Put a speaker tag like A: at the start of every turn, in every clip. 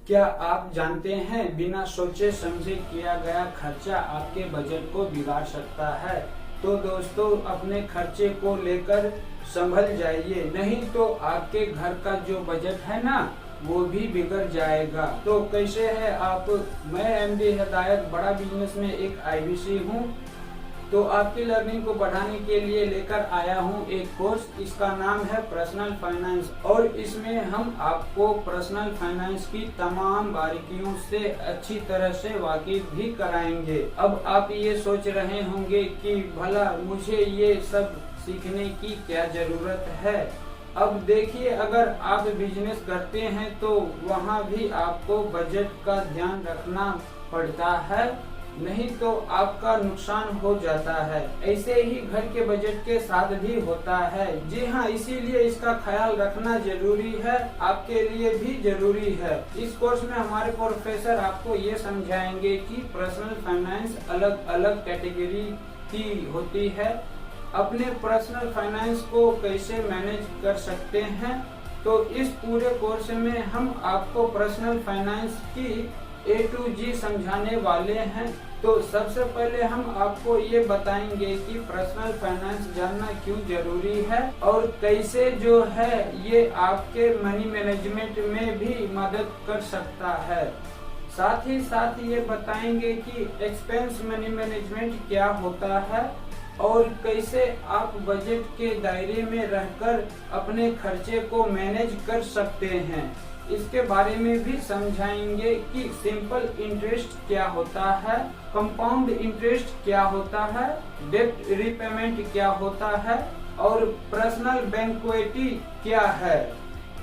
A: क्या आप जानते हैं बिना सोचे समझे किया गया खर्चा आपके बजट को बिगाड़ सकता है। तो दोस्तों अपने खर्चे को लेकर संभल जाइए, नहीं तो आपके घर का जो बजट है ना वो भी बिगड़ जाएगा। तो कैसे है आप? मैं एमडी हिदायत बड़ा बिजनेस में एक आईबीसी हूँ। तो आपकी लर्निंग को बढ़ाने के लिए लेकर आया हूँ एक कोर्स। इसका नाम है पर्सनल फाइनेंस और इसमें हम आपको पर्सनल फाइनेंस की तमाम बारीकियों से अच्छी तरह से वाकिफ भी कराएंगे। अब आप ये सोच रहे होंगे कि भला मुझे ये सब सीखने की क्या जरूरत है। अब देखिए, अगर आप बिजनेस करते हैं तो वहाँ भी आपको बजट का ध्यान रखना पड़ता है, नहीं तो आपका नुकसान हो जाता है। ऐसे ही घर के बजट के साथ भी होता है। जी हाँ, इसीलिए इसका ख्याल रखना जरूरी है, आपके लिए भी जरूरी है। इस कोर्स में हमारे प्रोफेसर आपको ये समझाएंगे कि पर्सनल फाइनेंस अलग अलग कैटेगरी की होती है, अपने पर्सनल फाइनेंस को कैसे मैनेज कर सकते हैं। तो इस पूरे कोर्स में हम आपको पर्सनल फाइनेंस की A to G समझाने वाले हैं। तो सबसे पहले हम आपको ये बताएंगे कि पर्सनल फाइनेंस जानना क्यों जरूरी है और कैसे जो है ये आपके मनी मैनेजमेंट में भी मदद कर सकता है। साथ ही साथ ये बताएंगे कि एक्सपेंस मनी मैनेजमेंट क्या होता है और कैसे आप बजट के दायरे में रहकर अपने खर्चे को मैनेज कर सकते हैं। इसके बारे में भी समझाएंगे कि सिंपल इंटरेस्ट क्या होता है, कंपाउंड इंटरेस्ट क्या होता है, डेब्ट रीपेमेंट क्या होता है और पर्सनल बैंक्वेटी क्या है।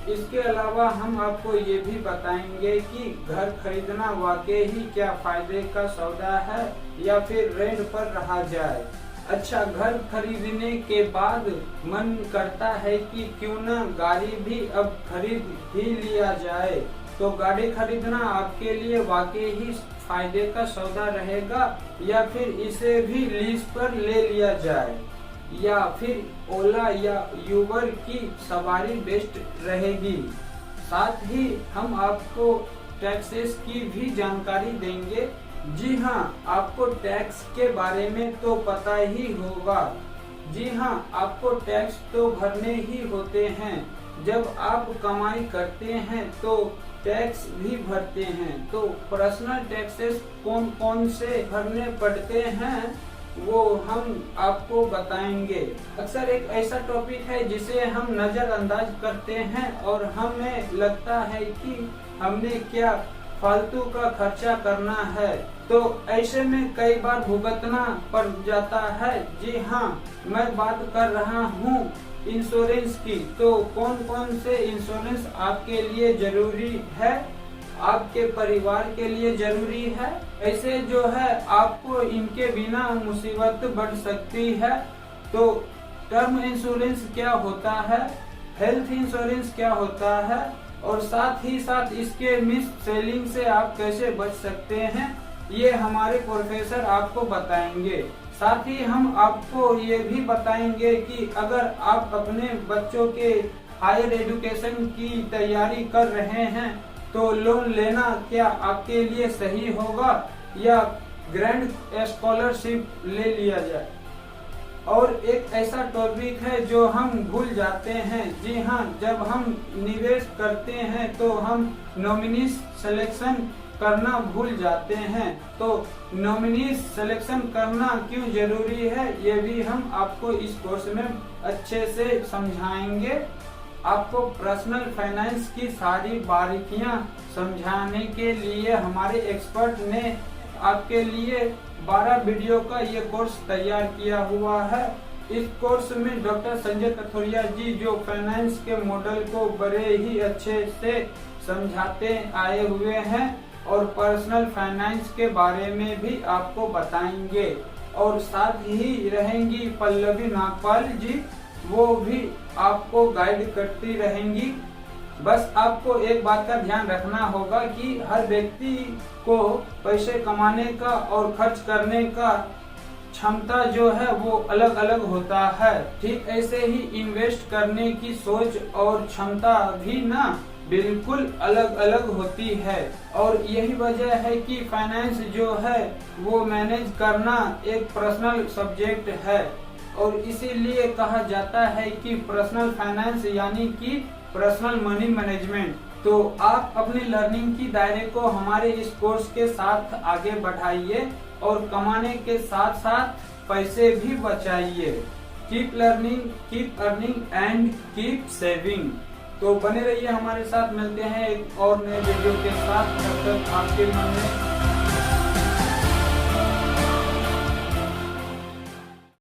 A: इसके अलावा हम आपको ये भी बताएंगे कि घर खरीदना वाकई ही क्या फायदे का सौदा है या फिर रेंट पर रहा जाए। अच्छा, घर खरीदने के बाद मन करता है कि क्यों ना गाड़ी भी अब खरीद ही लिया जाए। तो गाड़ी खरीदना आपके लिए वाकई ही फायदे का सौदा रहेगा या फिर इसे भी लीज पर ले लिया जाए या फिर ओला या यूबर की सवारी बेस्ट रहेगी। साथ ही हम आपको टैक्सेस की भी जानकारी देंगे। जी हाँ, आपको टैक्स के बारे में तो पता ही होगा। जी हाँ, आपको टैक्स तो भरने ही होते हैं। जब आप कमाई करते हैं तो टैक्स भी भरते हैं। तो पर्सनल टैक्सेस कौन कौन से भरने पड़ते हैं वो हम आपको बताएंगे। अक्सर एक ऐसा टॉपिक है जिसे हम नजरअंदाज करते हैं और हमें लगता है कि हमने क्या फालतू का खर्चा करना है, तो ऐसे में कई बार भुगतना पड़ जाता है। जी हाँ, मैं बात कर रहा हूँ इंश्योरेंस की। तो कौन कौन से इंश्योरेंस आपके लिए जरूरी है, आपके परिवार के लिए जरूरी है। ऐसे जो है आपको इनके बिना मुसीबत बढ़ सकती है। तो टर्म इंश्योरेंस क्या होता है, हेल्थ इंश्योरेंस क्या होता है और साथ ही साथ इसके मिस सेलिंग से आप कैसे बच सकते हैं, ये हमारे प्रोफेसर आपको बताएंगे। साथ ही हम आपको ये भी बताएंगे कि अगर आप अपने बच्चों के हायर एजुकेशन की तैयारी कर रहे हैं तो लोन लेना क्या आपके लिए सही होगा या ग्रैंड स्कॉलरशिप ले लिया जाए। और एक ऐसा टॉपिक है जो हम भूल जाते हैं। जी हाँ, जब हम निवेश करते हैं तो हम नॉमिनी सिलेक्शन करना भूल जाते हैं। तो नॉमिनी सिलेक्शन करना क्यों जरूरी है ये भी हम आपको इस कोर्स में अच्छे से समझाएंगे। आपको पर्सनल फाइनेंस की सारी बारीकियां समझाने के लिए हमारे एक्सपर्ट ने आपके लिए 12 वीडियो का ये कोर्स तैयार किया हुआ है। इस कोर्स में डॉक्टर संजय कथोरिया जी जो फाइनेंस के मॉडल को बड़े ही अच्छे से समझाते आए हुए हैं और पर्सनल फाइनेंस के बारे में भी आपको बताएंगे। और साथ ही रहेंगी पल्लवी नागपाल जी, वो भी आपको गाइड करती रहेंगी। बस आपको एक बात का ध्यान रखना होगा कि हर व्यक्ति को पैसे कमाने का और खर्च करने का क्षमता जो है वो अलग अलग होता है। ठीक ऐसे ही इन्वेस्ट करने की सोच और क्षमता भी ना बिल्कुल अलग अलग होती है और यही वजह है कि फाइनेंस जो है वो मैनेज करना एक पर्सनल सब्जेक्ट है और इसीलिए कहा जाता है कि पर्सनल फाइनेंस यानी कि पर्सनल मनी मैनेजमेंट। तो आप अपनी लर्निंग की दायरे को हमारे इस कोर्स के साथ आगे बढ़ाइए और कमाने के साथ साथ पैसे भी बचाइए। Keep learning, keep earning and keep saving. तो बने रहिए हमारे साथ, मिलते हैं एक और नए वीडियो के साथ। तब तक आपके मन में